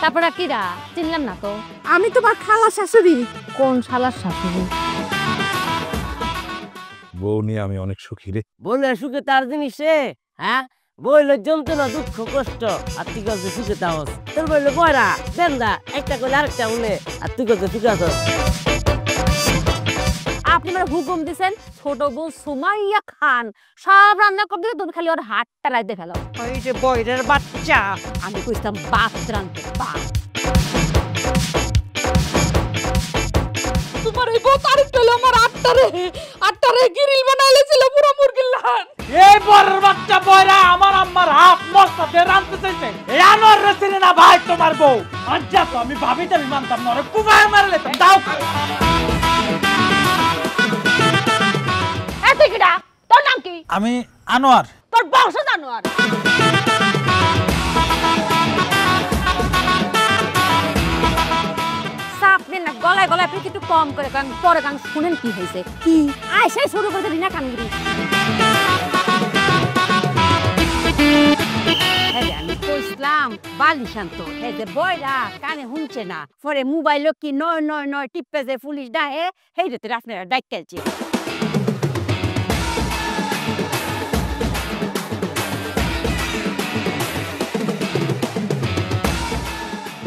তারপরে কিরা চিনলাম না তো। আমি তোমার খালা শাশুড়ি। কোন শালার শাশুড়ি? বউ নিয়ে আমি অনেক সুখী রে। বলে সুখে তার জিনিস রে, হ্যাঁ বইলে যন্ত্রণা দুঃখ কষ্ট আর তুই কাছে সুখে তাহস। তোর বললে বয়রা বেন্দা একটা করলে আরেকটা উনে আর তুই কাছে সুখে আছস। আপনি মানে হুকুম দিছেন ছোট বউ সুমাইয়া খান সব রান্না করে দিলে তুমি খালি ওর হাতটা রাইতে ফেলো। ওই যে বয়রের বাচ্চা, আমি কইতাম বাপ রানতে বাপ। তোমার এই বউ তারিখ হলো আমার আটটারে গিরিল বানাইলেছিল পুরো মুরগির লান। এই বরের বাচ্চা বয়রা আমার আম্মার হাত মস্তাতে রানতে চাইছে। এই আনোয়ার রেসিনে না ভাই তোমার বউ। আজ্জা তো আমি ভাবিতে আমি মানতাম না, ওরে কুবায় মারলে তো দাও। এত কিডা তোর নাম কি? আমি আনোয়ার। তোর বংশ জানো আর আপনি না গলায় গলায় আপনি একটু কম করে কারণ পরে গান শুনেন কি হয়েছে কি আইসে শুরু করতে রিনা কানগিরি। আমি কইছিলাম বালি শান্ত এই যে বয়রা কানে শুনছে না পরে মোবাইলও কি 999 টিপে যে পুলিশ ডাহে সেই রেতে আপনারা ডাইকেলছে।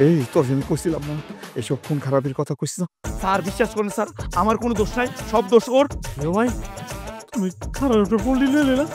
এই তোর জন্য কইছিলাম না এসব খুন খারাপের কথা কইছিস না। স্যার বিশ্বাস করেন স্যার, আমার কোনো দোষ নাই, সব দোষ ওর। ভাই তুমি খারাপ পড়লি না